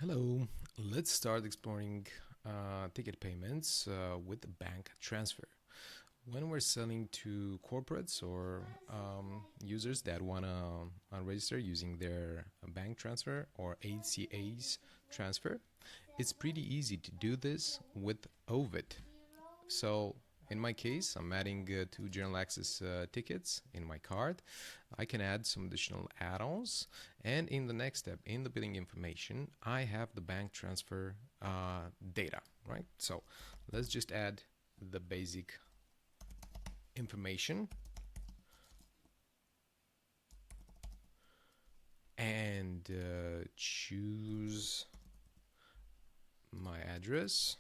Hello, let's start exploring ticket payments with bank transfer. When we're selling to corporates or users that want to register using their bank transfer or ACH transfer, it's pretty easy to do this with Oveit. So in my case, I'm adding two general access tickets in my card. I can add some additional add-ons, and in the next step, in the billing information, I have the bank transfer data, right? So let's just add the basic information and choose my address.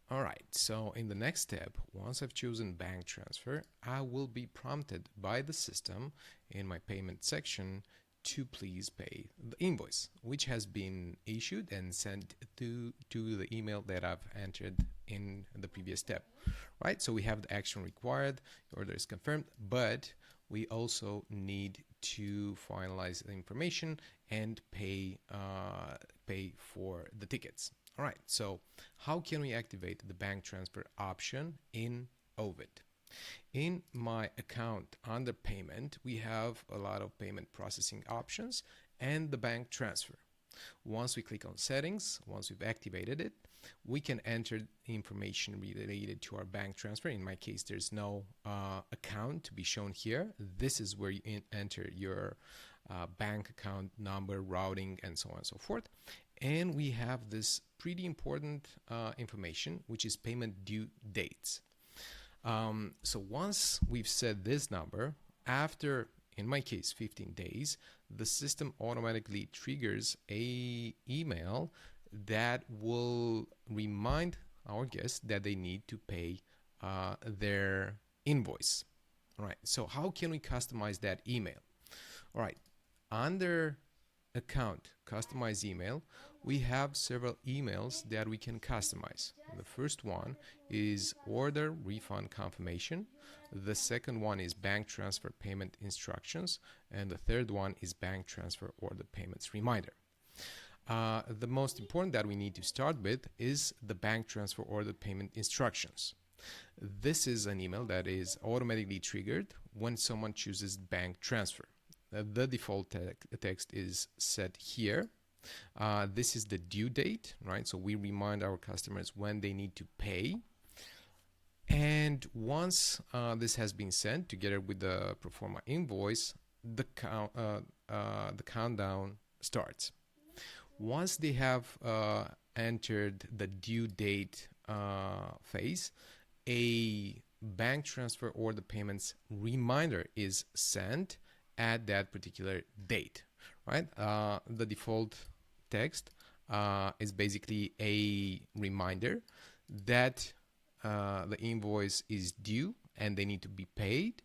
Alright, so in the next step, once I've chosen bank transfer, I will be prompted by the system in my payment section to please pay the invoice, which has been issued and sent to the email that I've entered in the previous step. Right, so we have the action required, the order is confirmed, but we also need to finalize the information and pay for the tickets. All right, so how can we activate the bank transfer option in Oveit? In my account under payment, we have a lot of payment processing options and the bank transfer. Once we click on settings, once we've activated it, we can enter information related to our bank transfer. In my case, there's no account to be shown here. This is where you enter your bank account number, routing, and so on and so forth. And we have this pretty important information, which is payment due dates. So once we've set this number, after, in my case, 15 days, the system automatically triggers a email that will remind our guests that they need to pay their invoice. All right, so how can we customize that email? All right, under account customize email, we have several emails that we can customize. The first one is order refund confirmation. The second one is bank transfer payment instructions. And the third one is bank transfer order payments reminder. The most important that we need to start with is the bank transfer order payment instructions. This is an email that is automatically triggered when someone chooses bank transfer. The default text is set here. This is the due date, right? So we remind our customers when they need to pay. And once this has been sent together with the pro forma invoice, the countdown starts. Once they have entered the due date phase, a bank transfer or the payments reminder is sent at that particular date, right? The default text is basically a reminder that the invoice is due and they need to be paid.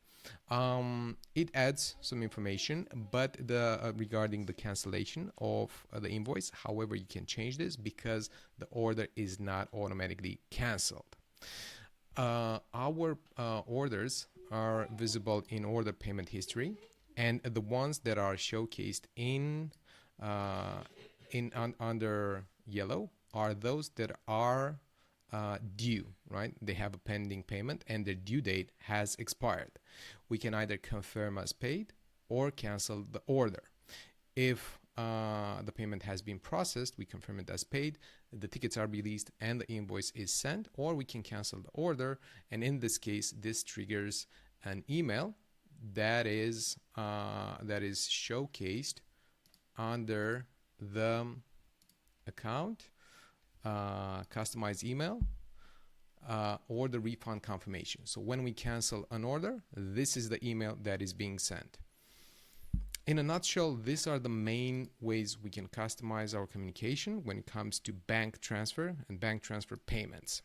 It adds some information, but regarding the cancellation of the invoice, however, you can change this because the order is not automatically canceled. Our orders are visible in order payment history, and the ones that are showcased under yellow are those that are due, right? They have a pending payment and their due date has expired. We can either confirm as paid or cancel the order. If the payment has been processed, we confirm it as paid, the tickets are released and the invoice is sent, or we can cancel the order, and in this case this triggers an email that is showcased under the account customize email or the refund confirmation. So when we cancel an order, this is the email that is being sent. In a nutshell, these are the main ways we can customize our communication when it comes to bank transfer and bank transfer payments.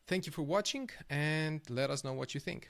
Thank you for watching and let us know what you think.